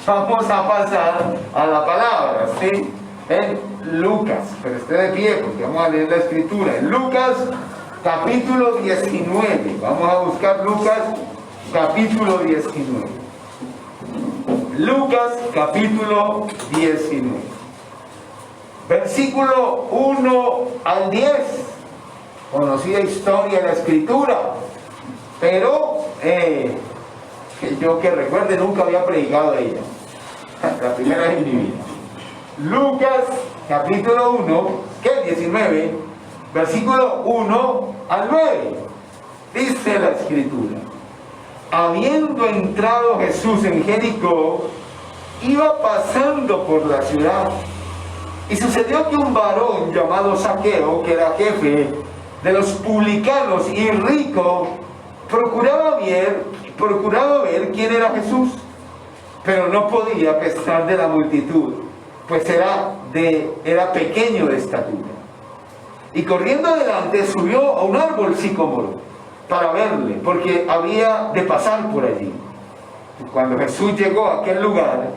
Vamos a pasar a la palabra, ¿sí? En Lucas, pero esté de pie porque vamos a leer la escritura. En Lucas, capítulo 19. Vamos a buscar Lucas, capítulo 19. Lucas, capítulo 19. Versículo 1 al 10. Conocida historia de la escritura, pero yo que recuerde nunca había predicado de ella. La primera vez en mi vida. Lucas capítulo 1, que es 19, versículo 1 al 9. Dice la escritura: habiendo entrado Jesús en Jericó, iba pasando por la ciudad. Y sucedió que un varón llamado Zaqueo, que era jefe de los publicanos y rico, procuraba ver quién era Jesús, pero no podía a pesar de la multitud, pues era pequeño de estatura. Y corriendo adelante subió a un árbol sicómoro para verle, porque había de pasar por allí. Y cuando Jesús llegó a aquel lugar,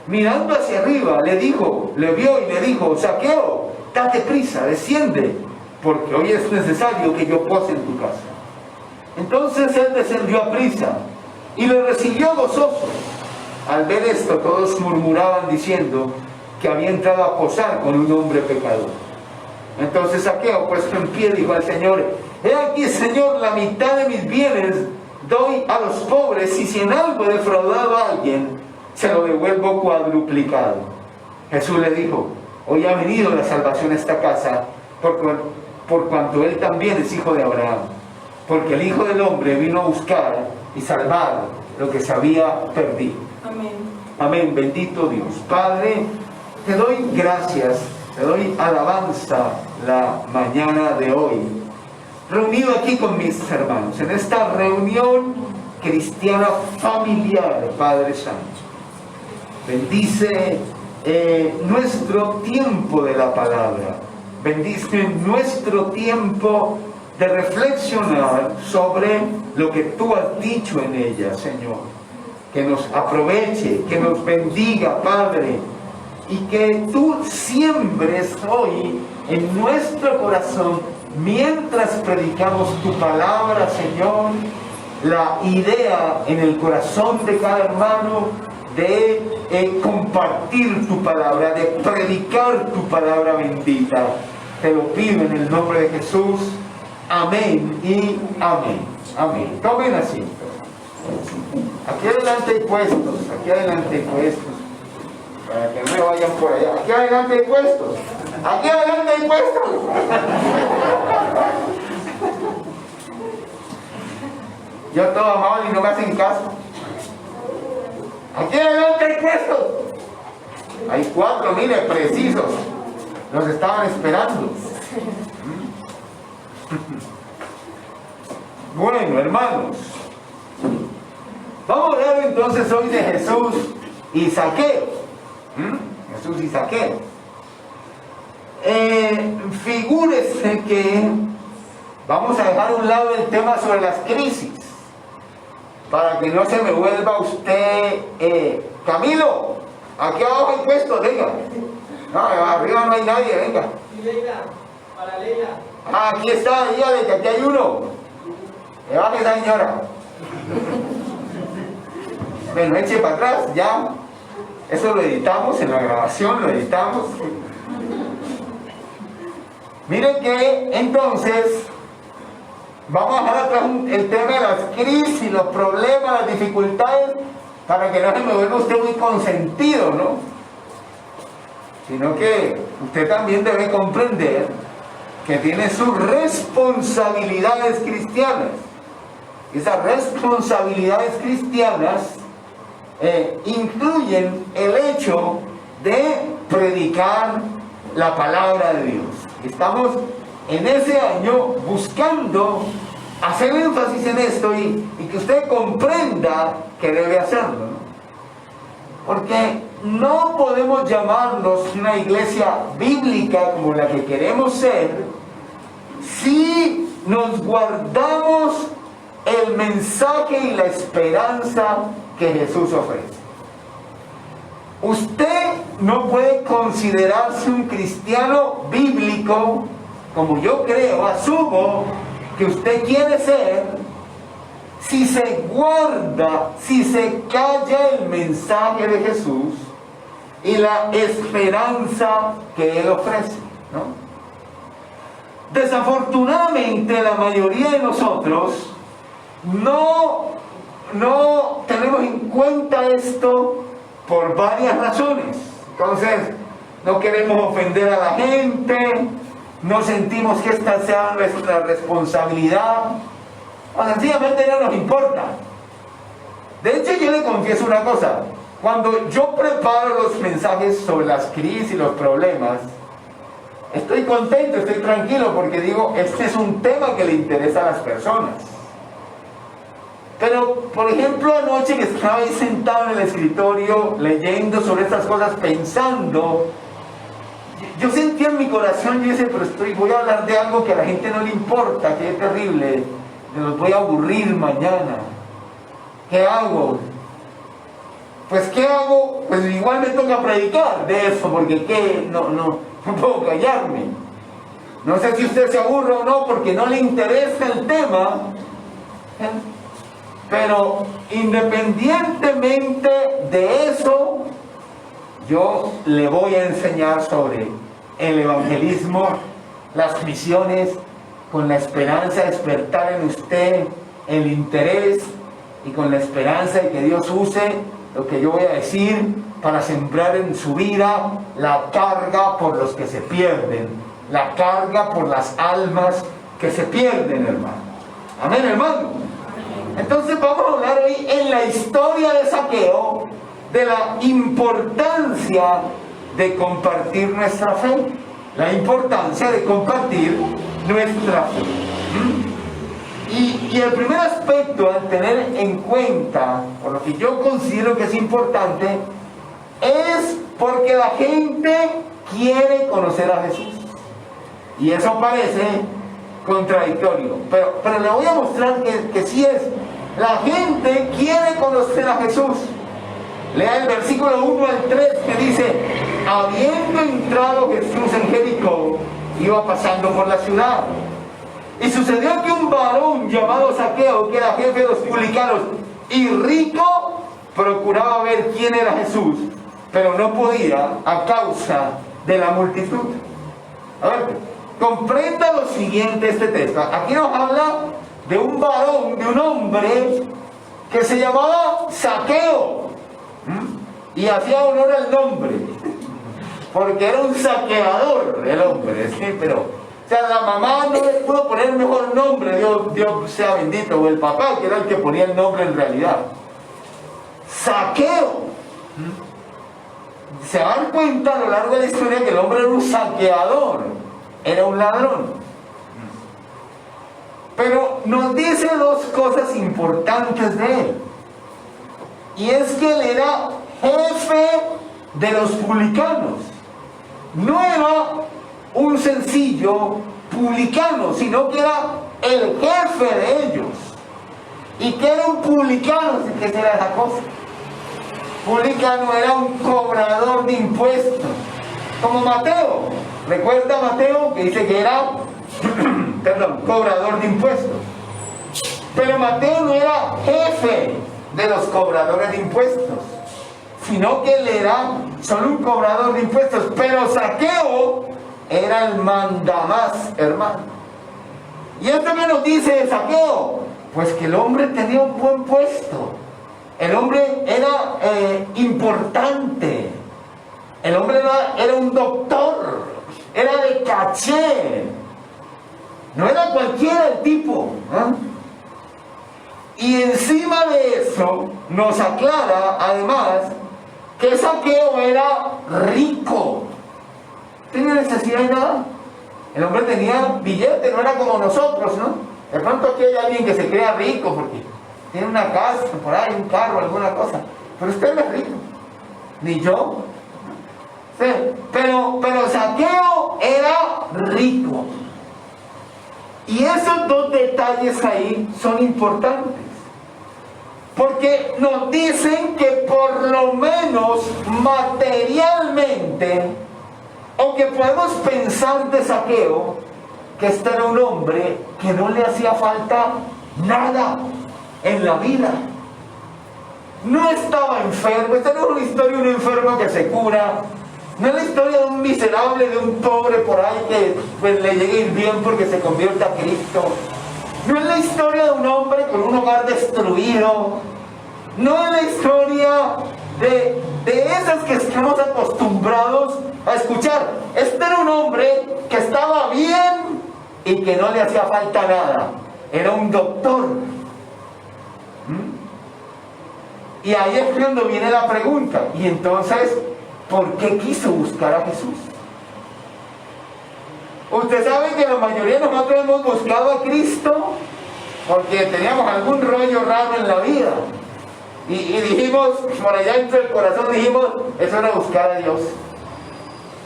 mirando hacia arriba, le vio y le dijo: Zaqueo, date prisa, desciende, porque hoy es necesario que yo pose en tu casa. Entonces él descendió a prisa y le recibió gozoso. Al ver esto, todos murmuraban diciendo que había entrado a posar con un hombre pecador. Entonces Zaqueo, puesto en pie, dijo al Señor: he aquí, Señor, la mitad de mis bienes doy a los pobres, y si en algo he defraudado a alguien, se lo devuelvo cuadruplicado. Jesús le dijo: hoy ha venido la salvación a esta casa, por cuanto él también es hijo de Abraham, porque el Hijo del Hombre vino a buscar y salvar lo que se había perdido. Amén. Amén. Bendito Dios. Padre, te doy gracias, te doy alabanza la mañana de hoy, reunido aquí con mis hermanos, en esta reunión cristiana familiar, Padre Santo. Bendice nuestro tiempo de la palabra, bendice nuestro tiempo de reflexionar sobre lo que tú has dicho en ella, Señor. Que nos aproveche, que nos bendiga, Padre, y que tú siembres hoy en nuestro corazón, mientras predicamos tu palabra, Señor, la idea en el corazón de cada hermano de compartir tu palabra, de predicar tu palabra bendita. Te lo pido en el nombre de Jesús. Amén y amén. Amén. Tomen asiento. Aquí adelante hay puestos, para que no me vayan por allá. Aquí adelante hay puestos, aquí adelante hay puestos. Yo todo amable y no me hacen caso. Aquí adelante hay puestos. Hay 4, mire, precisos. Los estaban esperando. Bueno, hermanos, vamos a hablar entonces hoy de Jesús y Zaqueo. Jesús y Zaqueo. Figúrese que vamos a dejar a un lado el tema sobre las crisis, para que no se me vuelva usted, Camilo, aquí abajo hay puestos, venga. No, arriba no hay nadie, venga. Y Leila, para Leila. Ah, aquí está, dígale que aquí hay uno. Que baje esa señora. Bueno, eche para atrás, ya. Eso lo editamos en la grabación, lo editamos. Miren que entonces vamos a dejar atrás el tema de las crisis, los problemas, las dificultades, para que no se me vuelva usted muy consentido, ¿no? Sino que usted también debe comprender que tiene sus responsabilidades cristianas. Esas responsabilidades cristianas incluyen el hecho de predicar la palabra de Dios. Estamos en ese año buscando hacer énfasis en esto y que usted comprenda que debe hacerlo, ¿no? Porque no podemos llamarnos una iglesia bíblica como la que queremos ser si nos guardamos el mensaje y la esperanza que Jesús ofrece. usted no puede considerarse un cristiano bíblico, como yo creo, asumo que usted quiere ser, si se guarda, si se calla el mensaje de Jesús y la esperanza que Él ofrece, ¿no? Desafortunadamente, la mayoría de nosotros no tenemos en cuenta esto por varias razones. Entonces, no queremos ofender a la gente, no sentimos que esta sea nuestra responsabilidad, o sencillamente no nos importa. De hecho, yo le confieso una cosa: cuando yo preparo los mensajes sobre las crisis y los problemas, estoy contento, estoy tranquilo, porque digo, este es un tema que le interesa a las personas. Pero, por ejemplo, anoche que estaba ahí sentado en el escritorio leyendo sobre estas cosas, pensando, yo sentía en mi corazón, yo decía, pero voy a hablar de algo que a la gente no le importa, que es terrible, me los voy a aburrir mañana. ¿Qué hago? Pues, ¿qué hago? Pues igual me toca predicar de eso, porque ¿qué? No puedo callarme. No sé si usted se aburre o no, porque no le interesa el tema, pero independientemente de eso, yo le voy a enseñar sobre el evangelismo, las misiones, con la esperanza de despertar en usted el interés y con la esperanza de que Dios use lo que yo voy a decir para sembrar en su vida la carga por los que se pierden, la carga por las almas que se pierden, hermano. Amén, hermano. Entonces vamos a hablar hoy en la historia de Zaqueo de la importancia de compartir nuestra fe, la importancia de compartir nuestra fe. Y el primer aspecto a tener en cuenta, por lo que yo considero que es importante, es porque la gente quiere conocer a Jesús. Y eso parece contradictorio, pero le voy a mostrar que sí es. La gente quiere conocer a Jesús. Lea el versículo 1 al 3 que dice: habiendo entrado Jesús en Jericó, iba pasando por la ciudad. Y sucedió que un varón llamado Zaqueo, que era jefe de los publicanos y rico, procuraba ver quién era Jesús, pero no podía a causa de la multitud. A ver, comprenda lo siguiente este texto. Aquí nos habla de un varón, de un hombre que se llamaba Zaqueo, y hacía honor al nombre, porque era un saqueador el hombre, ¿sí? Pero, o sea, la mamá no le pudo poner mejor nombre, Dios sea bendito, o el papá, que era el que ponía el nombre en realidad. Zaqueo. Se dan cuenta a lo largo de la historia que el hombre era un saqueador, era un ladrón. Pero nos dice dos cosas importantes de él. Y es que él era jefe de los publicanos. No era un sencillo publicano, sino que era el jefe de ellos. ¿Y qué era un publicano? ¿Qué será esa cosa? Publicano era un cobrador de impuestos, como Mateo. ¿Recuerda Mateo que dice que era cobrador de impuestos? Pero Mateo no era jefe de los cobradores de impuestos, sino que él era solo un cobrador de impuestos. Pero Zaqueo era el mandamás, hermano. ¿Y esto qué nos dice de Zaqueo? Pues que el hombre tenía un buen puesto. El hombre era importante. El hombre era un doctor. Era de caché. No era cualquiera el tipo, ¿eh? Y encima de eso nos aclara además que Zaqueo era rico. ¿Tenía necesidad de nada? El hombre tenía billete, no era como nosotros, ¿no? De pronto aquí hay alguien que se crea rico porque tiene una casa, por ahí, un carro, alguna cosa. Pero usted no es rico. Ni yo. Sí, pero Zaqueo era rico. Y esos dos detalles ahí son importantes. Porque nos dicen que por lo menos materialmente, o que podemos pensar de Zaqueo, que este era un hombre que no le hacía falta nada en la vida. No estaba enfermo. Esta no es una historia de un enfermo que se cura. No es la historia de un miserable, de un pobre por ahí que pues, le llegue a ir bien porque se convierte a Cristo. No es la historia de un hombre con un hogar destruido. No es la historia de esas que estamos acostumbrados a escuchar. Este era un hombre que estaba bien y que no le hacía falta nada. Era un doctor. Y ahí es cuando viene la pregunta. Y entonces, ¿por qué quiso buscar a Jesús? Usted sabe que la mayoría de nosotros hemos buscado a Cristo porque teníamos algún rollo raro en la vida. Y dijimos, por allá dentro del corazón dijimos, eso era buscar a Dios.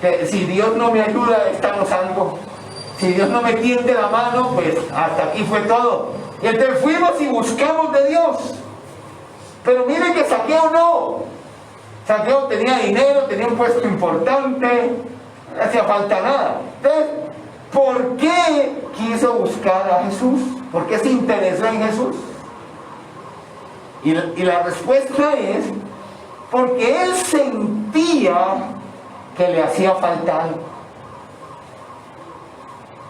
Que si Dios no me ayuda, estamos algo. Si Dios no me tiende la mano, pues hasta aquí fue todo. Y entonces fuimos y buscamos de Dios. Pero mire que Zaqueo no. Zaqueo tenía dinero, tenía un puesto importante, no hacía falta nada. Entonces, ¿por qué quiso buscar a Jesús? ¿Por qué se interesó en Jesús? Y la respuesta es porque él sentía que le hacía falta algo.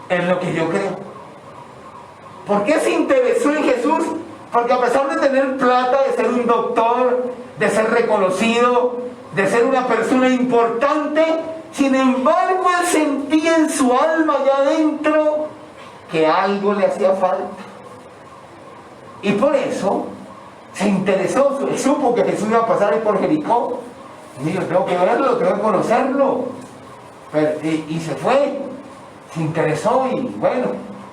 Es lo que yo creo. ¿Por qué se interesó en Jesús? Porque a pesar de tener plata, de ser un doctor, de ser reconocido, de ser una persona importante, sin embargo él sentía en su alma allá adentro que algo le hacía falta. Y por eso se interesó, supo que Jesús iba a pasar ahí por Jericó. Y dijo, tengo que verlo, tengo que conocerlo. Y se fue, se interesó y bueno,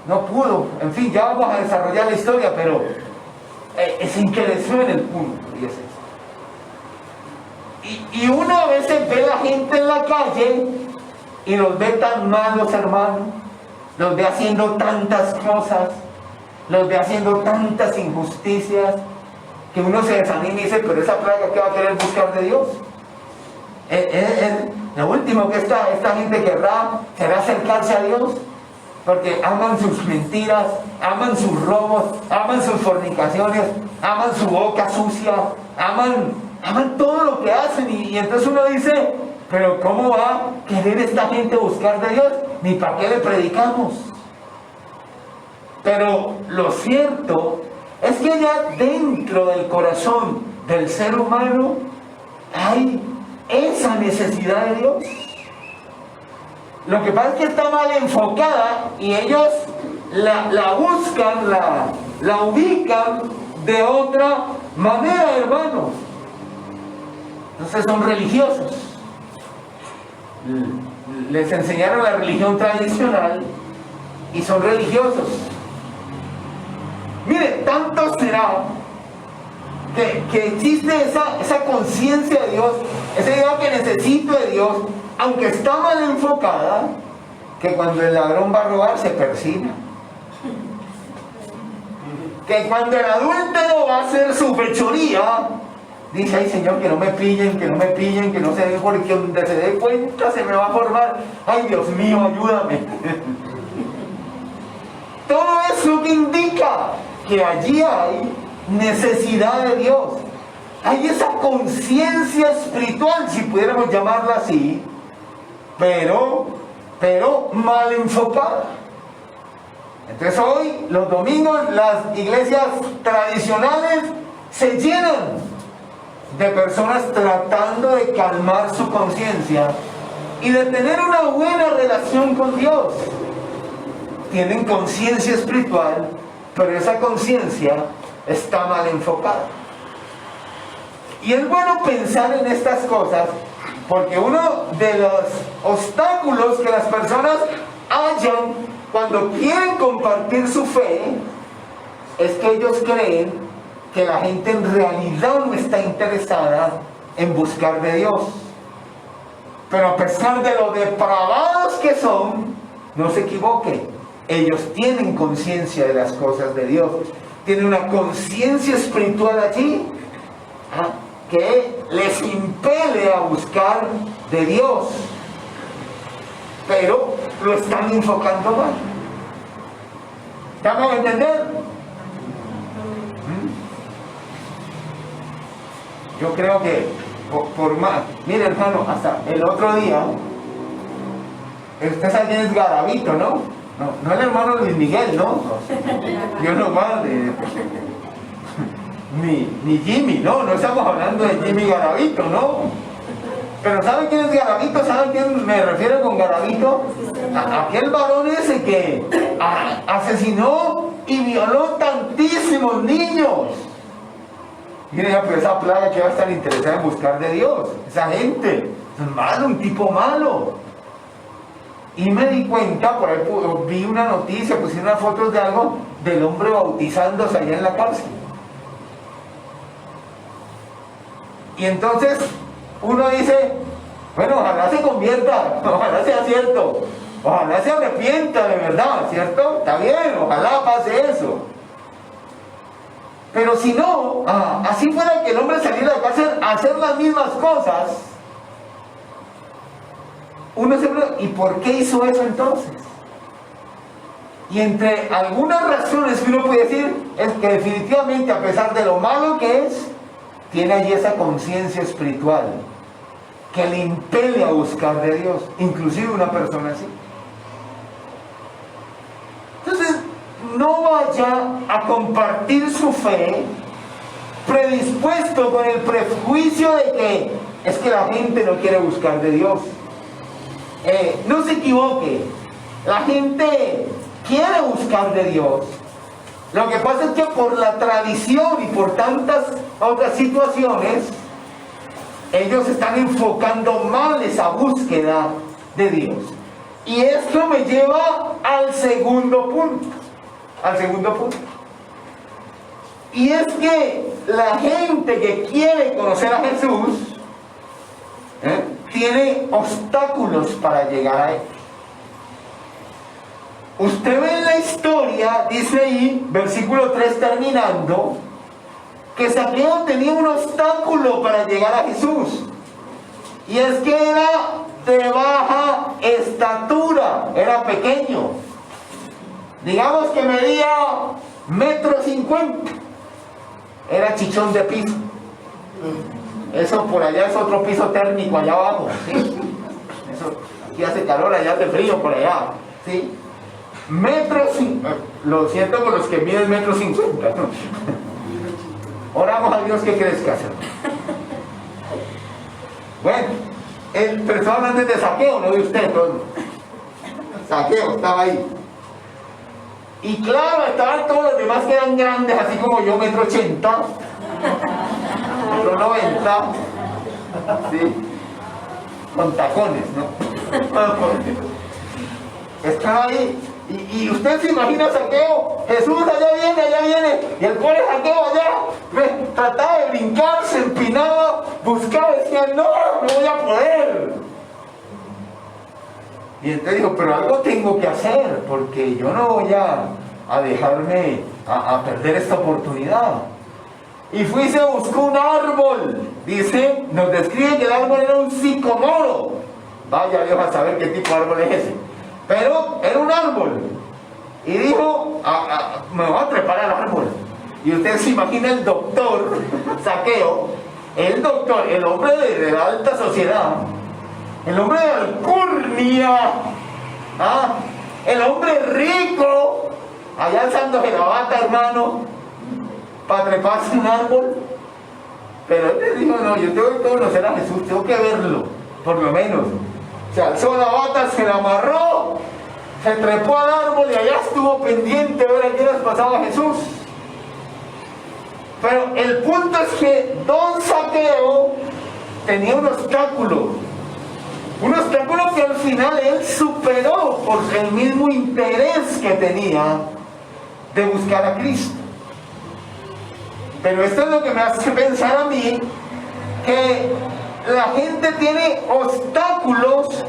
no pudo. En fin, ya vamos a desarrollar la historia, pero se interesó en el punto. Y uno a veces ve a la gente en la calle y los ve tan malos, hermanos. Los ve haciendo tantas cosas, los ve haciendo tantas injusticias, que uno se desanima y dice, pero esa plaga que va a querer buscar de Dios. Lo último que esta gente querrá será acercarse a Dios, porque aman sus mentiras, aman sus robos, aman sus fornicaciones, aman su boca sucia, aman todo lo que hacen. Y entonces uno dice, pero ¿cómo va a querer esta gente buscar de Dios? Ni para qué le predicamos. Pero lo cierto es que ya dentro del corazón del ser humano hay esa necesidad de Dios. Lo que pasa es que está mal enfocada y ellos la buscan, la ubican de otra manera, hermanos. Entonces son religiosos. Les enseñaron la religión tradicional y son religiosos. Mire, tanto será que existe esa conciencia de Dios, esa idea que necesito de Dios, aunque está mal enfocada, que cuando el ladrón va a robar se persigna. Que cuando el adúltero va a hacer su fechoría, dice, ay Señor, que no me pillen, que no me pillen, que no se den, porque donde se dé cuenta se me va a formar. Ay Dios mío, ayúdame. Todo eso que indica que allí hay necesidad de Dios. Hay esa conciencia espiritual, si pudiéramos llamarla así, pero mal enfocada. Entonces hoy, los domingos, las iglesias tradicionales se llenan de personas tratando de calmar su conciencia y de tener una buena relación con Dios. Tienen conciencia espiritual, pero esa conciencia está mal enfocada. Y es bueno pensar en estas cosas, porque uno de los obstáculos que las personas hallan cuando quieren compartir su fe es que ellos creen que la gente en realidad no está interesada en buscar de Dios. Pero a pesar de lo depravados que son, no se equivoquen, ellos tienen conciencia de las cosas de Dios, tienen una conciencia espiritual allí, que les impele a buscar de Dios, pero lo están enfocando mal. ¿Estamos a entender? Yo creo que por más, mire hermano, hasta el otro día, usted sabe quién es Garavito, ¿no? No el hermano Luis Miguel, ¿no? Dios lo guarde. Ni Jimmy, no estamos hablando de Jimmy Garavito, ¿no? Pero ¿saben quién es Garavito? ¿Saben quién me refiero con Garavito? Aquel varón ese que asesinó y violó tantísimos niños. Miren, pues esa plaga que va a estar interesada en buscar de Dios. Esa gente es malo, un tipo malo. Y me di cuenta, por ahí vi una noticia, pusieron unas fotos de algo del hombre bautizándose allá en la cárcel. Y entonces uno dice, bueno, ojalá se convierta, ojalá sea cierto, ojalá se arrepienta de verdad, ¿cierto? Está bien, ojalá pase eso. Pero si no, así fuera que el hombre saliera de la cárcel a hacer las mismas cosas, uno se pregunta, ¿y por qué hizo eso entonces? Y entre algunas razones que uno puede decir, es que definitivamente, a pesar de lo malo que es, tiene allí esa conciencia espiritual que le impele a buscar de Dios, inclusive una persona así. Entonces, no vaya a compartir su fe predispuesto con el prejuicio de que es que la gente no quiere buscar de Dios. No se equivoque, la gente quiere buscar de Dios. Lo que pasa es que por la tradición y por tantas otras situaciones, ellos están enfocando mal esa búsqueda de Dios. Y esto me lleva al segundo punto. Y es que la gente que quiere conocer a Jesús tiene obstáculos para llegar a Él. Usted ve en la historia, dice ahí, versículo 3 terminando, que Zaqueo tenía un obstáculo para llegar a Jesús. Y es que era de baja estatura, era pequeño. Digamos que medía 1,50 m. Era chichón de piso. Eso por allá es otro piso térmico allá abajo, ¿sí? Eso, aquí hace calor, allá hace frío por allá, ¿sí? Lo siento por los que miden 1,50 m. Oramos a Dios que crezca. Bueno, pero estaba hablando de Zaqueo, no de usted. Zaqueo estaba ahí. Y claro, estaban todos los demás que eran grandes, así como yo, 1,80 m, 1,90 m, ¿sí? Con tacones, ¿no? Estaba ahí. Y usted se imagina a Zaqueo, Jesús allá viene, y el pobre Zaqueo allá, trataba de brincar, se empinaba, buscaba, decía, no voy a poder. Y entonces dijo, pero algo tengo que hacer, porque yo no voy a dejarme a perder esta oportunidad. Y fui y se buscó un árbol, dice, nos describe que el árbol era un sicomoro. Vaya Dios a saber qué tipo de árbol es ese. Pero era un árbol. Y dijo, me voy a trepar al árbol. Y usted se imagina el doctor Zaqueo, el doctor, el hombre de la alta sociedad, el hombre de alcurnia, el hombre rico, allá alzándose la bata, hermano, para treparse un árbol. Pero él le dijo, no, yo tengo que conocer a Jesús, tengo que verlo, por lo menos. Se alzó la bata, se la amarró, se trepó al árbol y allá estuvo pendiente de ver a quién pasaba Jesús. Pero el punto es que don Zaqueo tenía un obstáculo que al final él superó por el mismo interés que tenía de buscar a Cristo. Pero esto es lo que me hace pensar a mí que la gente tiene obstáculos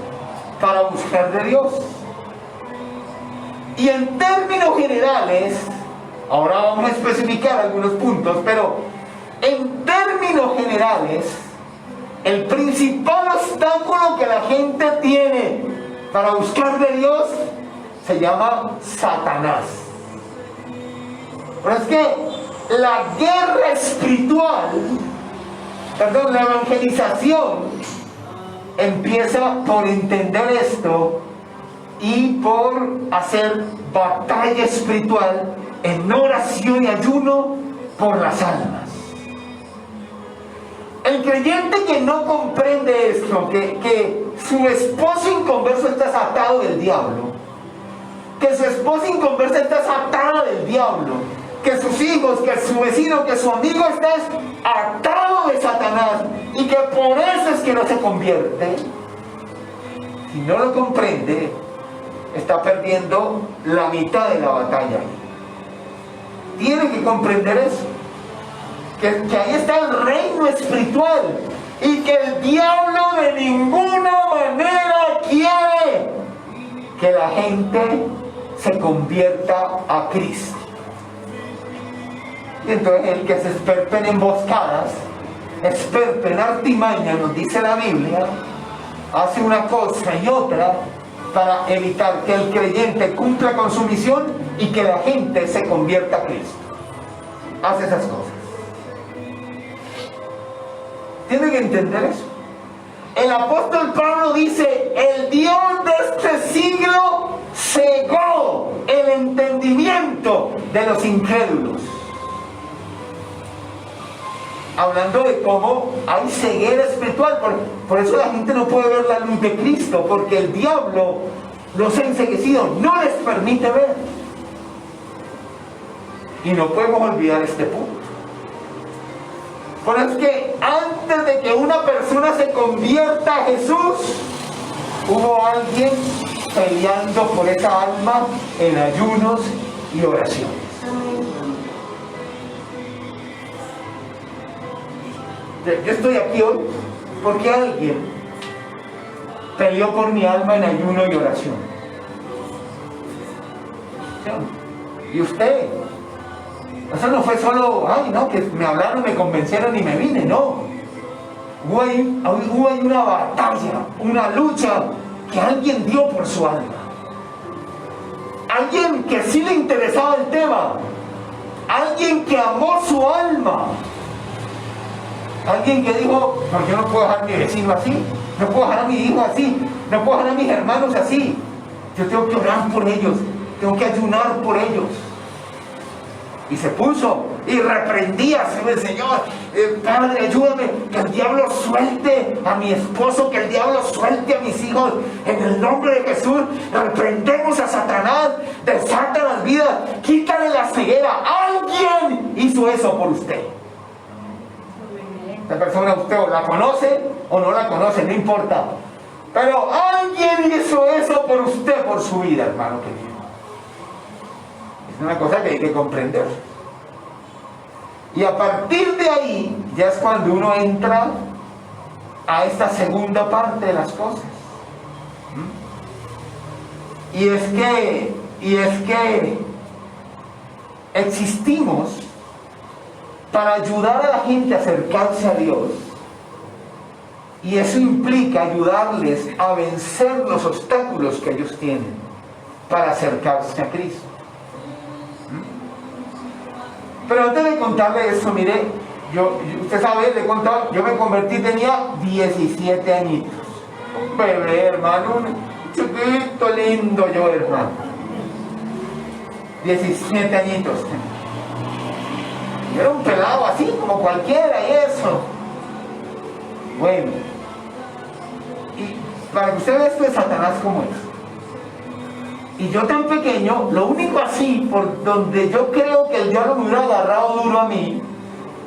para buscar de Dios. Y en términos generales, Ahora vamos a especificar algunos puntos, pero en términos generales, el principal obstáculo que la gente tiene para buscar de Dios se llama Satanás. Pero es que la guerra espiritual, la evangelización, empieza por entender esto y por hacer batalla espiritual en oración y ayuno por las almas. El creyente que no comprende esto, que su esposo inconverso está atado del diablo, que su esposa inconversa está atada del diablo, que sus hijos, que su vecino, que su amigo está atado de Satanás, y que por eso es que no se convierte, si no lo comprende, está perdiendo la mitad de la batalla. Tiene que comprender eso, que ahí está el reino espiritual, y que el diablo de ninguna manera quiere que la gente se convierta a Cristo. Y entonces el que es experto en emboscadas, experto en artimaña, nos dice la Biblia, hace una cosa y otra para evitar que el creyente cumpla con su misión y que la gente se convierta a Cristo. Hace esas cosas. Tienen que entender eso. El apóstol Pablo dice: el Dios de este siglo cegó el entendimiento de los incrédulos. Hablando de cómo hay ceguera espiritual, por eso la gente no puede ver la luz de Cristo, porque el diablo los ha enceguecido, no les permite ver. Y no podemos olvidar este punto. Por eso es que antes de que una persona se convierta a Jesús, hubo alguien peleando por esa alma en ayunos y oraciones. Yo estoy aquí hoy porque alguien peleó por mi alma en ayuno y oración. Y usted, eso no fue solo, ay no, que me hablaron, me convencieron y me vine, no. Hubo ahí una batalla, una lucha que alguien dio por su alma. Alguien que sí le interesaba el tema. Alguien que amó su alma. Alguien que dijo: no, yo no puedo dejar a mi vecino así, no puedo dejar a mi hijo así, no puedo dejar a mis hermanos así. Yo tengo que orar por ellos, tengo que ayunar por ellos. Y se puso y reprendía, Señor, Padre, ayúdame, que el diablo suelte a mi esposo, que el diablo suelte a mis hijos, en el nombre de Jesús. Reprendemos a Satanás, desata las vidas, quítale la ceguera. Alguien hizo eso por usted. Esta persona usted o la conoce o no la conoce, no importa, pero alguien hizo eso por usted, por su vida, hermano querido. Es una cosa que hay que comprender. Y a partir de ahí ya es cuando uno entra a esta segunda parte de las cosas. Y es que existimos para ayudar a la gente a acercarse a Dios, y eso implica ayudarles a vencer los obstáculos que ellos tienen para acercarse a Cristo. Pero antes de contarle eso, mire, usted sabe, le he contado, yo me convertí, tenía 17 añitos, un bebé, hermano, un chiquito lindo yo, hermano, 17 añitos. Yo era un pelado así como cualquiera y eso. Bueno, y para que usted vea esto de Satanás como es. Y yo tan pequeño, lo único así, por donde yo creo que el diablo me hubiera agarrado duro a mí,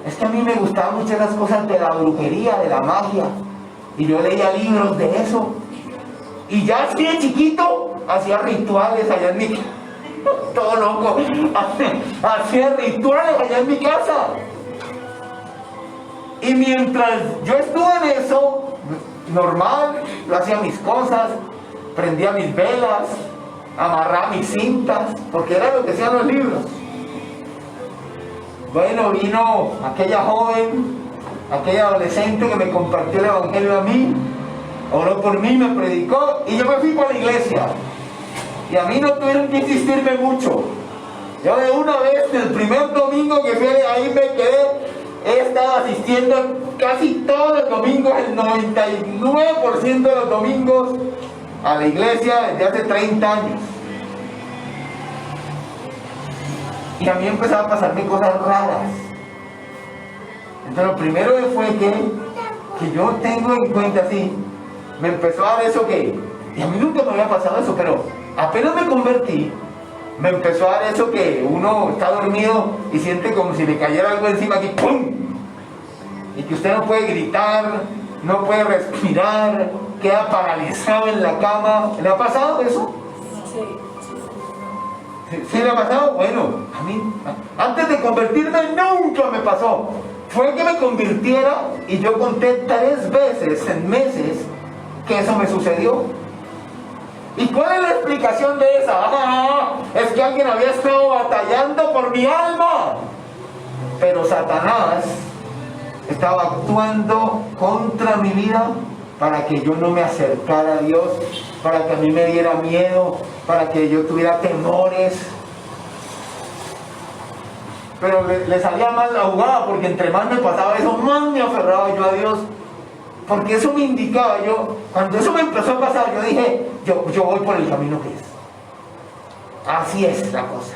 es que a mí me gustaban muchas las cosas de la brujería, de la magia. Y yo leía libros de eso. Y ya así de chiquito, hacía rituales allá en mi casa. Todo loco, hacía rituales allá en mi casa. Y mientras yo estuve en eso, normal, yo hacía mis cosas, prendía mis velas, amarraba mis cintas, porque era lo que hacían los libros. Bueno, vino aquella joven, aquella adolescente que me compartió el evangelio a mí, oró por mí, me predicó y yo me fui para la iglesia. Y a mí no tuvieron que insistirme mucho. Yo de una vez, el primer domingo que fui ahí me quedé, he estado asistiendo casi todos los domingos, el 99% de los domingos a la iglesia desde hace 30 años. Y a mí empezaron a pasarme cosas raras. Entonces lo primero fue que yo tengo en cuenta así, me empezó a dar eso y a mí nunca me había pasado eso, pero apenas me convertí, me empezó a dar eso que uno está dormido y siente como si le cayera algo encima aquí, ¡pum! Y que usted no puede gritar, no puede respirar, queda paralizado en la cama. ¿Le ha pasado eso? ¿Sí le ha pasado? Bueno, a mí, antes de convertirme nunca me pasó. Fue que me convirtiera y yo conté 3 veces en meses que eso me sucedió. ¿Y cuál es la explicación de esa? Es que alguien había estado batallando por mi alma. Pero Satanás estaba actuando contra mi vida para que yo no me acercara a Dios, para que a mí me diera miedo, para que yo tuviera temores. Pero le salía mal la jugada, porque entre más me pasaba eso, más me aferraba yo a Dios. Porque eso me indicaba, cuando eso me empezó a pasar, yo dije, yo voy por el camino que es. Así es la cosa.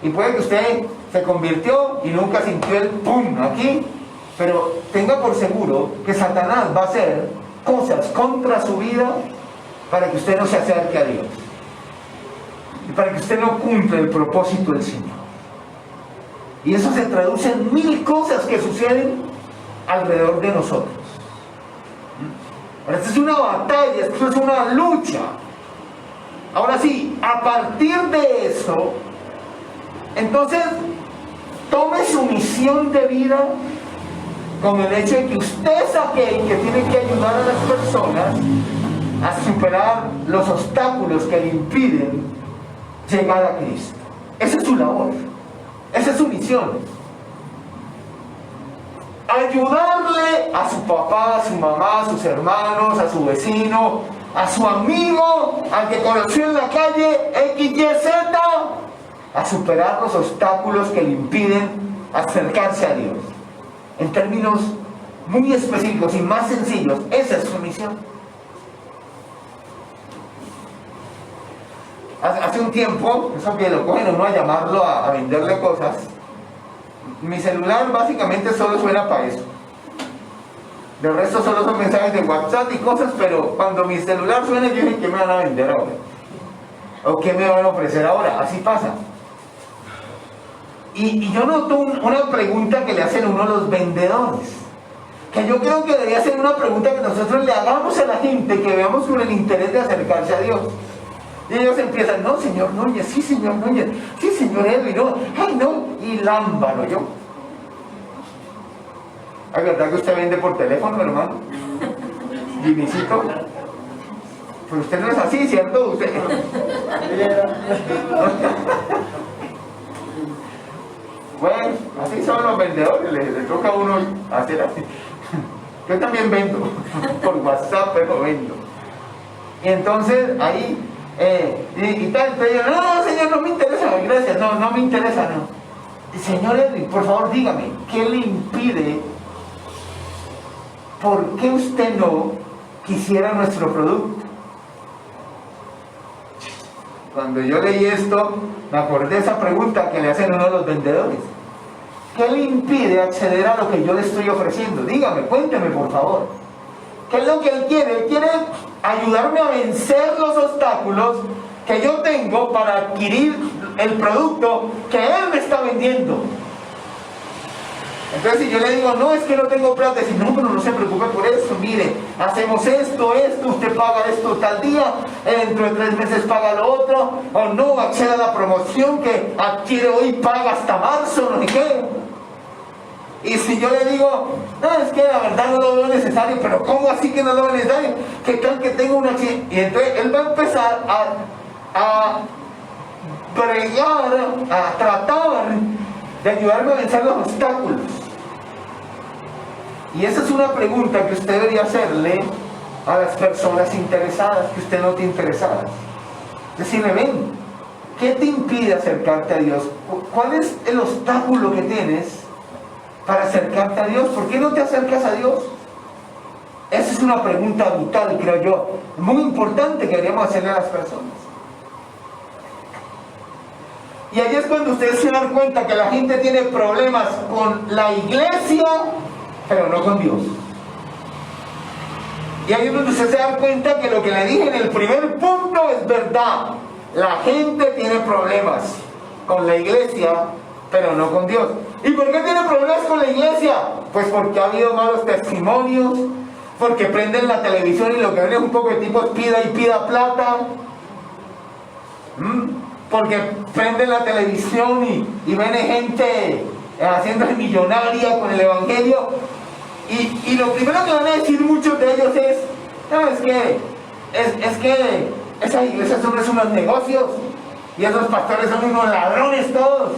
Y puede que usted se convirtió y nunca sintió el pum aquí, pero tenga por seguro que Satanás va a hacer cosas contra su vida para que usted no se acerque a Dios. Y para que usted no cumpla el propósito del Señor. Y eso se traduce en 1000 cosas que suceden alrededor de nosotros. Ahora, esto es una batalla, esto es una lucha. Ahora sí, a partir de eso, entonces, tome su misión de vida con el hecho de que usted es aquel que tiene que ayudar a las personas a superar los obstáculos que le impiden llegar a Cristo. Esa es su labor, esa es su misión. Ayudarle a su papá, a su mamá, a sus hermanos, a su vecino, a su amigo, al que conoció en la calle XYZ, a superar los obstáculos que le impiden acercarse a Dios. En términos muy específicos y más sencillos, esa es su misión. Hace un tiempo, eso que lo cogen uno a llamarlo a venderle cosas, mi celular básicamente solo suena para eso. De resto solo son mensajes de WhatsApp y cosas, pero cuando mi celular suena yo dije, ¿qué me van a vender ahora? ¿O qué me van a ofrecer ahora? Así pasa. Y yo noto una pregunta que le hacen a uno los vendedores, que yo creo que debería ser una pregunta que nosotros le hagamos a la gente, que veamos con el interés de acercarse a Dios. Y ellos empiezan, no, señor Núñez, sí, señor Núñez, sí, señor Edwin, no, ay, no, y lámbalo yo. ¿Es verdad que usted vende por teléfono, hermano? Jimmycito. Pero usted no es así, ¿cierto? Usted... Bueno, así son los vendedores, le toca a uno hacer así. Yo también vendo, por WhatsApp, pero vendo. Y entonces ahí, y tal, pero no, señor, no me interesa, gracias, no me interesa, no. Señor Edwin, por favor dígame, ¿qué le impide? ¿Por qué usted no quisiera nuestro producto? Cuando yo leí esto, me acordé de esa pregunta que le hacen uno de los vendedores. ¿Qué le impide acceder a lo que yo le estoy ofreciendo? Dígame, cuénteme por favor. ¿Qué es lo que él quiere? Él quiere ayudarme a vencer los obstáculos que yo tengo para adquirir el producto que él me está vendiendo. Entonces si yo le digo, no, es que no tengo plata, dice, no, pero no se preocupe por eso, mire, hacemos esto, usted paga esto tal día, dentro de 3 meses paga lo otro, o no, acceda a la promoción que adquiere hoy, paga hasta marzo, no sé qué. Y si yo le digo, no, es que la verdad no lo veo necesario, pero ¿cómo así que no lo veo necesario? ¿Qué tal que tengo una accidente? Y entonces él va a empezar a bregar, a tratar de ayudarme a vencer los obstáculos. Y esa es una pregunta que usted debería hacerle a las personas interesadas, que usted note interesadas. Decirle, ven, ¿qué te impide acercarte a Dios? ¿Cuál es el obstáculo que tienes para acercarte a Dios? ¿Por qué no te acercas a Dios? Esa es una pregunta vital, creo yo, muy importante que deberíamos hacerle a las personas. Y ahí es cuando ustedes se dan cuenta que la gente tiene problemas con la iglesia, pero no con Dios. Y ahí es donde ustedes se dan cuenta que lo que le dije en el primer punto es verdad. La gente tiene problemas con la iglesia, pero no con Dios. ¿Y por qué tiene problemas con la iglesia? Pues porque ha habido malos testimonios, porque prenden la televisión y lo que ven es un poco de tipos pida y pida plata. Porque prenden la televisión y ven gente haciéndose millonaria con el evangelio. Y lo primero que van a decir muchos de ellos es, no, es que esas iglesias son unos negocios y esos pastores son unos ladrones todos.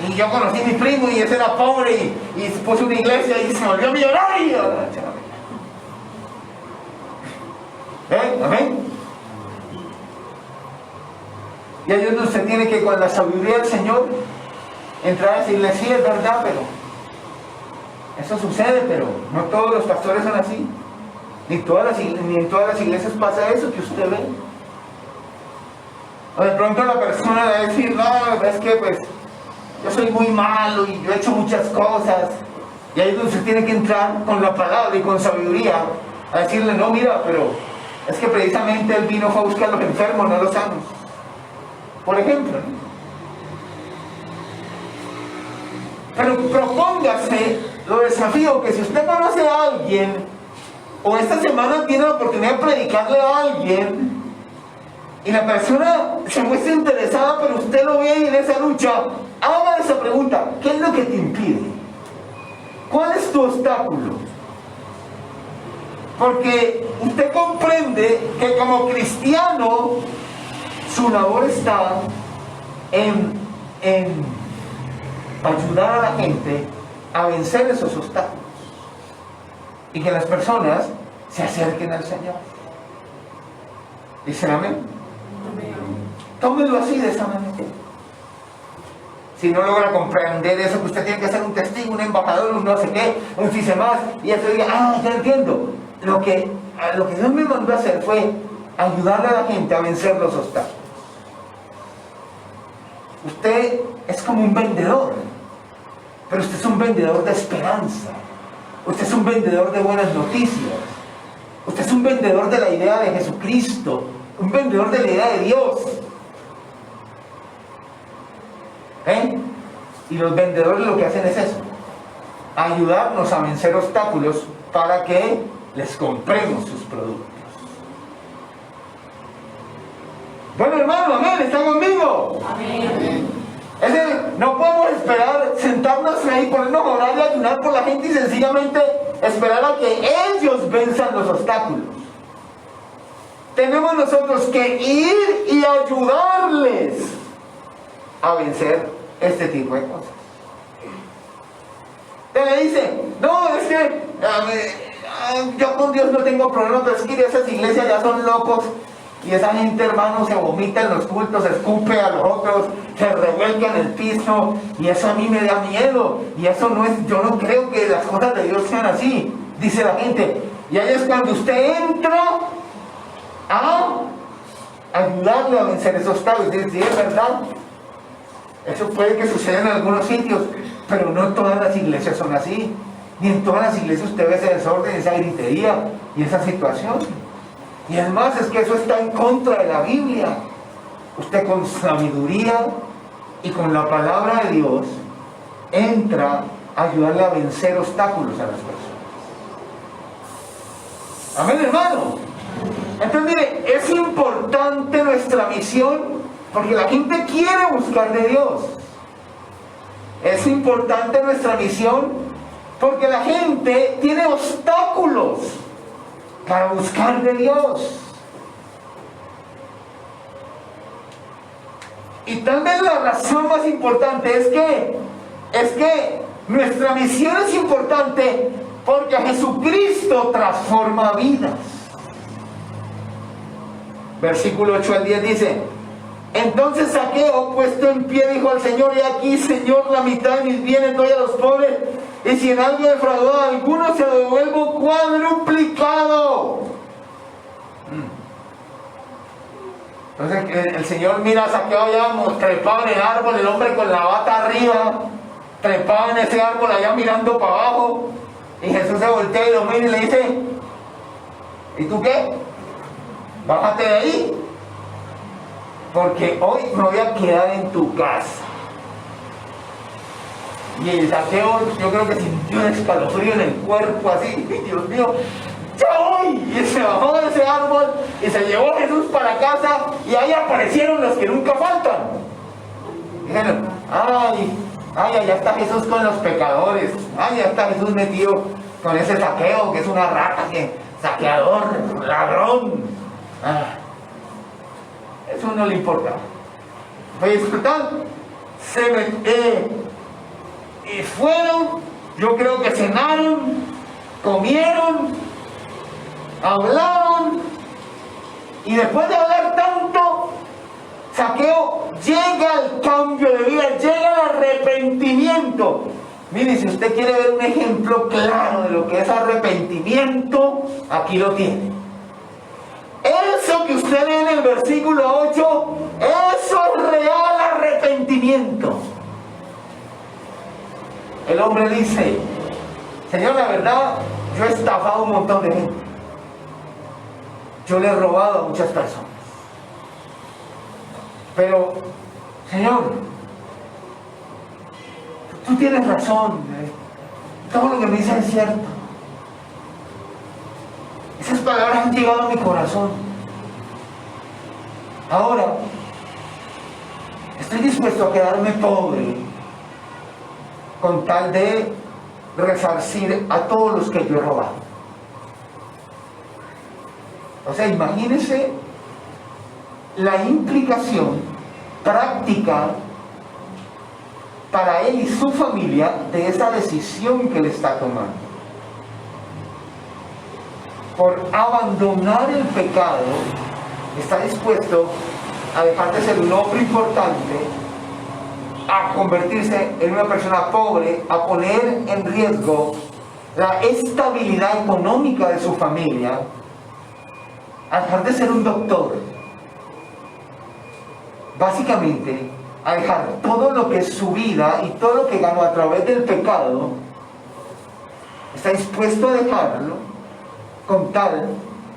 Y yo conocí a mi primo y ese era pobre y puso una iglesia y se volvió millonario. ¿Amén? Y ahí es donde usted tiene que, con la sabiduría del Señor, entrar a decirle, sí, es verdad, pero eso sucede, pero no todos los pastores son así. Ni en todas las iglesias pasa eso que usted ve. O de pronto la persona va a decir, no, es que pues yo soy muy malo y yo he hecho muchas cosas. Y ahí es donde usted tiene que entrar con la palabra y con sabiduría a decirle, no, mira, pero es que precisamente él vino a buscar a los enfermos, no a los sanos. Por ejemplo, ¿no? Pero propóngase, lo desafío, que si usted conoce a alguien o esta semana tiene la oportunidad de predicarle a alguien y la persona se muestra interesada, pero usted lo ve en esa lucha, haga esa pregunta: ¿qué es lo que te impide? ¿Cuál es tu obstáculo? Porque usted comprende que como cristiano su labor está en ayudar a la gente a vencer esos obstáculos y que las personas se acerquen al Señor. ¿Dicen amén? Tómelo así, de esa manera. Si no logra comprender eso, que usted tiene que ser un testigo, un embajador, un no sé qué, un si más, y eso diga, ya entiendo. Lo que Dios me mandó a hacer fue ayudarle a la gente a vencer los obstáculos. Usted es como un vendedor, pero usted es un vendedor de esperanza. Usted es un vendedor de buenas noticias. Usted es un vendedor de la idea de Jesucristo, un vendedor de la idea de Dios. Y los vendedores lo que hacen es eso: ayudarnos a vencer obstáculos para que les compremos sus productos. Bueno, hermano, amén, ¿están conmigo? Amén. Es decir, no podemos esperar sentarnos ahí, ponernos a orar y ayunar por la gente y sencillamente esperar a que ellos venzan los obstáculos. Tenemos nosotros que ir y ayudarles a vencer este tipo de cosas. Usted le dice, no, es que yo con Dios no tengo problema, pero es que esas iglesias ya son locos. Y esa gente, hermano, se vomita en los cultos, escupe a los otros, se revuelca en el piso, y eso a mí me da miedo. Y eso no es, yo no creo que las cosas de Dios sean así, dice la gente. Y ahí es cuando usted entra a ayudarle a vencer esos obstáculos. Y dice, sí, es verdad, eso puede que suceda en algunos sitios, pero no todas las iglesias son así. Ni en todas las iglesias usted ve ese desorden, esa gritería y esa situación. Y además es que eso está en contra de la Biblia. Usted con sabiduría y con la palabra de Dios entra a ayudarle a vencer obstáculos a las personas. Amén, hermano. Entonces mire, es importante nuestra misión porque la gente quiere buscar de Dios. Es importante nuestra misión porque la gente tiene obstáculos para buscar de Dios. Y tal vez la razón más importante es que es que nuestra misión es importante porque Jesucristo transforma vidas. Versículo 8 al 10 dice: entonces Zaqueo, puesto en pie, dijo al Señor: he aquí, Señor, la mitad de mis bienes doy a los pobres, y si en algo he defraudado a alguno, se lo devuelvo cuadruplicado. Entonces el Señor mira a Zaqueo allá, trepado en el árbol, el hombre con la bata arriba, trepado en ese árbol allá mirando para abajo, y Jesús se voltea y lo mira y le dice: ¿y tú qué? Bájate de ahí, porque hoy me voy a quedar en tu casa. Y el Zaqueo, yo creo que sintió un escalofrío en el cuerpo así: Dios mío, ¡ya voy! Y se bajó de ese árbol y se llevó a Jesús para casa, y ahí aparecieron los que nunca faltan. Dijeron: ay, allá está Jesús con los pecadores, ay, ya está Jesús metido con ese Zaqueo, que es una rata, que saqueador, ladrón. Eso no le importa. Fue disfrutando. Y fueron, yo creo que cenaron, comieron, hablaron, y después de hablar tanto, Zaqueo llega al cambio de vida, llega al arrepentimiento. Mire, si usted quiere ver un ejemplo claro de lo que es arrepentimiento, aquí lo tiene. Eso que usted ve en el versículo 8, eso es real arrepentimiento. El hombre dice: Señor, la verdad, yo he estafado a un montón de gente, yo le he robado a muchas personas, pero Señor, tú tienes razón, todo lo que me dices es cierto. Esas palabras han llegado a mi corazón. Ahora estoy dispuesto a quedarme pobre con tal de resarcir a todos los que yo he robado. O sea, imagínense la implicación práctica para él y su familia de esa decisión que él está tomando. Por abandonar el pecado, está dispuesto a dejar de ser un hombre importante, a convertirse en una persona pobre, a poner en riesgo la estabilidad económica de su familia, a dejar de ser un doctor, básicamente a dejar todo lo que es su vida y todo lo que ganó a través del pecado. Está dispuesto a dejarlo con tal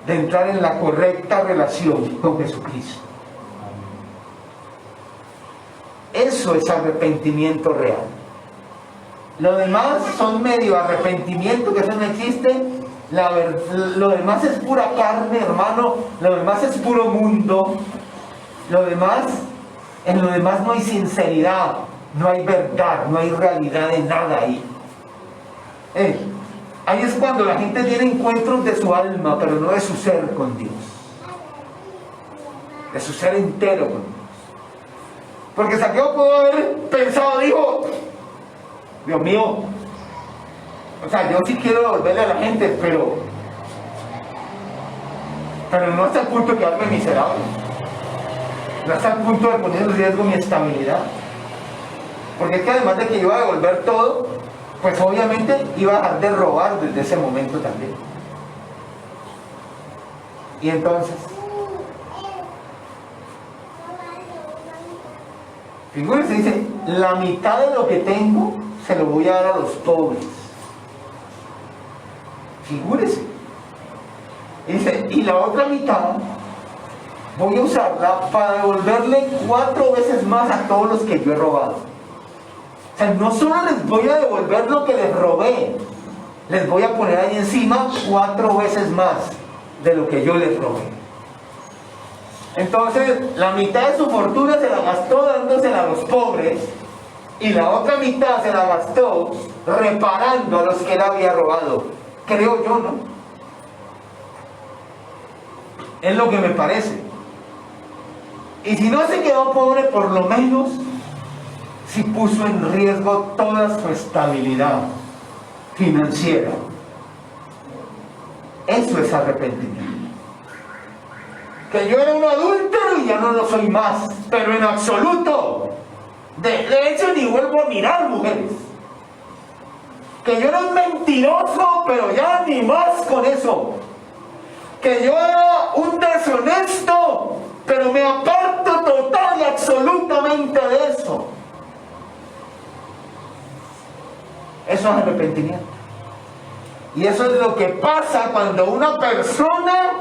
de entrar en la correcta relación con Jesucristo. Eso es arrepentimiento real. Lo demás son medio arrepentimiento, que eso no existe. Lo demás es pura carne, hermano. Lo demás es puro mundo. En lo demás no hay sinceridad, no hay verdad, no hay realidad de nada ahí. Ahí es cuando la gente tiene encuentros de su alma, pero no de su ser con Dios, de su ser entero con Dios. Porque Zaqueo pudo haber pensado, dijo: Dios mío, o sea, yo sí quiero devolverle a la gente, pero no hasta el punto de quedarme miserable, no hasta el punto de poner en riesgo mi estabilidad. Porque es que además de que iba a devolver todo, pues obviamente iba a dejar de robar desde ese momento también. Y entonces, figúrense, dice: la mitad de lo que tengo se lo voy a dar a los pobres. Figúrense. Dice: y la otra mitad voy a usarla para devolverle 4 veces más a todos los que yo he robado. O sea, no solo les voy a devolver lo que les robé, les voy a poner ahí encima 4 veces más de lo que yo les robé. Entonces, la mitad de su fortuna se la gastó dándosela a los pobres, y la otra mitad se la gastó reparando a los que él había robado. Creo yo, ¿no? Es lo que me parece. Y si no se quedó pobre, por lo menos si puso en riesgo toda su estabilidad financiera. Eso es arrepentimiento. Que yo era un adúltero y ya no lo soy más, pero en absoluto. De hecho, ni vuelvo a mirar mujeres. Que yo era un mentiroso, pero ya ni más con eso. Que yo era un deshonesto, pero me aparto total y absolutamente de eso. Eso es arrepentimiento. Y eso es lo que pasa cuando una persona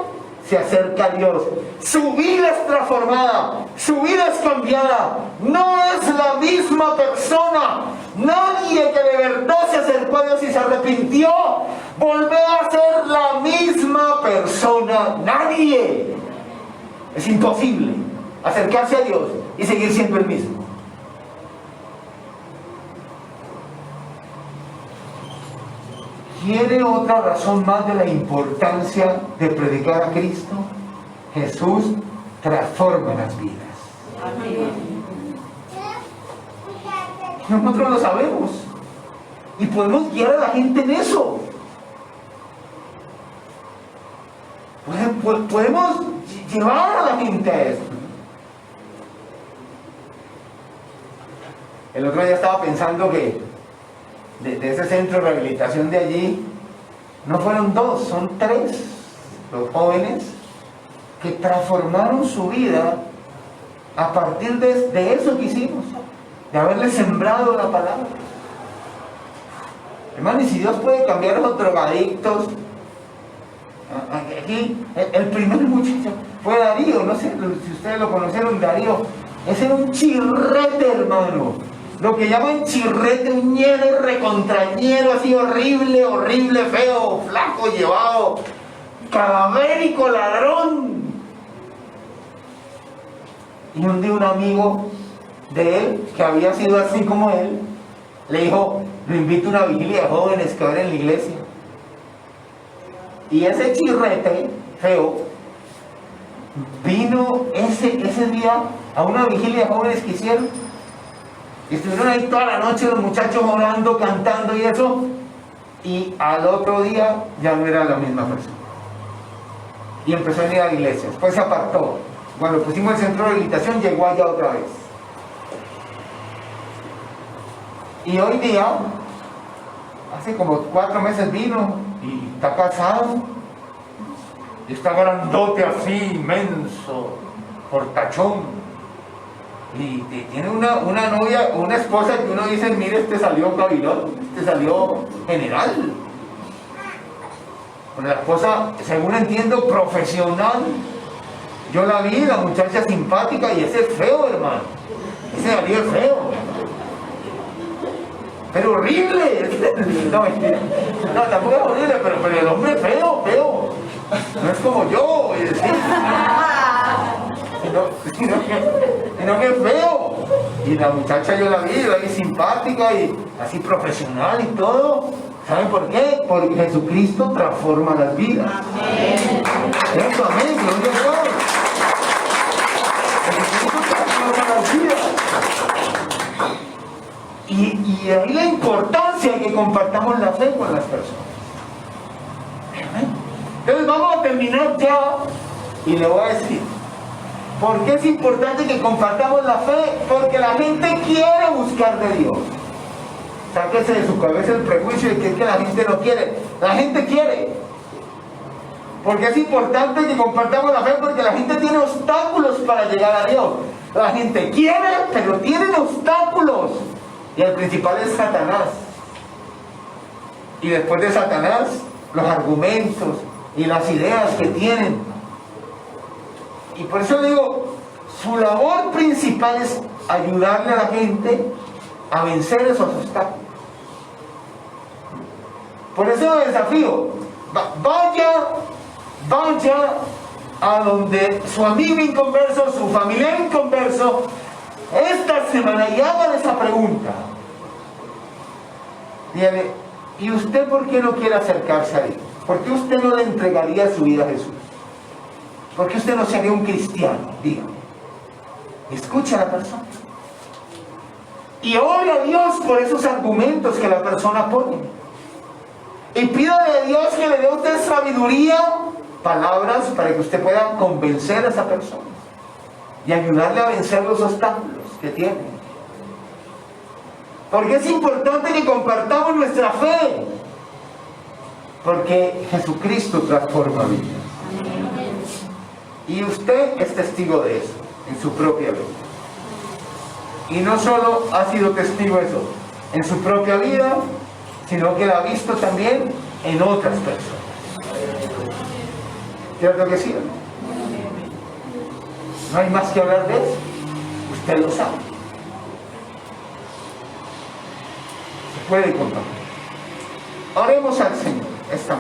se acerca a Dios. Su vida es transformada, su vida es cambiada. No es la misma persona. Nadie que de verdad se acercó a Dios y se arrepintió volvió a ser la misma persona. Nadie. Es imposible acercarse a Dios y seguir siendo el mismo. ¿Quiere otra razón más de la importancia de predicar a Cristo? Jesús transforma las vidas. Nosotros lo sabemos y podemos guiar a la gente en eso. Podemos llevar a la gente a eso. El otro día estaba pensando que de ese centro de rehabilitación de allí, no fueron 2, son 3 los jóvenes que transformaron su vida a partir de eso que hicimos, de haberles sembrado la palabra. Hermano, y si Dios puede cambiar a los drogadictos, aquí el primer muchacho fue Darío, no sé si ustedes lo conocieron, Darío, ese era un chirrete, hermano. Lo que llaman chirrete, un ñero, recontrañero, así horrible, horrible, feo, flaco, llevado, cadavérico, ladrón. Y un día un amigo de él, que había sido así como él, le dijo, lo invito a una vigilia de jóvenes que va a haber en la iglesia. Y ese chirrete, feo, vino ese día a una vigilia de jóvenes que hicieron. Y estuvieron ahí toda la noche los muchachos orando, cantando y eso. Y al otro día ya no era la misma persona. Y empezó a ir a la iglesia. Después se apartó. Cuando pusimos el centro de rehabilitación, llegó allá otra vez. Y hoy día, hace como 4 meses vino y está casado. Y está grandote así, inmenso, portachón. Y tiene una novia, una esposa que uno dice, mire, este salió cabilón, este salió general. Bueno, la esposa, según entiendo, profesional. Yo la vi, la muchacha simpática, y ese es feo, hermano. Ese salió feo. Pero horrible. No, mentira. No, tampoco es horrible, pero el hombre es feo, feo. No es como yo, ¿sí? Sino que es feo. Y la muchacha yo la vi simpática y así profesional y todo. ¿Saben por qué? Porque Jesucristo transforma las vidas. Amén. Eso, amén, gloria a Dios. Jesucristo transforma las vidas. Y ahí la importancia de que compartamos la fe con las personas. Entonces vamos a terminar ya y le voy a decir. ¿Por qué es importante que compartamos la fe? Porque la gente quiere buscar de Dios. Sáquese de su cabeza el prejuicio de que la gente no quiere. La gente quiere. Porque es importante que compartamos la fe porque la gente tiene obstáculos para llegar a Dios. La gente quiere, pero tienen obstáculos. Y el principal es Satanás. Y después de Satanás, los argumentos y las ideas que tienen. Y por eso digo, su labor principal es ayudarle a la gente a vencer esos obstáculos. Por eso el desafío, vaya a donde su amigo inconverso, su familiar inconverso, esta semana y hágale esa pregunta. Dígale, ¿y usted por qué no quiere acercarse a Dios? ¿Por qué usted no le entregaría su vida a Jesús? ¿Por qué usted no sería un cristiano? Dígame. Escucha a la persona. Y ore a Dios por esos argumentos que la persona pone. Y pídale a Dios que le dé a usted sabiduría, palabras para que usted pueda convencer a esa persona y ayudarle a vencer los obstáculos que tiene. Porque es importante que compartamos nuestra fe. Porque Jesucristo transforma vidas. Y usted es testigo de eso, en su propia vida. Y no solo ha sido testigo de eso en su propia vida, sino que la ha visto también en otras personas. ¿Cierto que sí? No hay más que hablar de eso. Usted lo sabe. Se puede contar. Oremos al Señor esta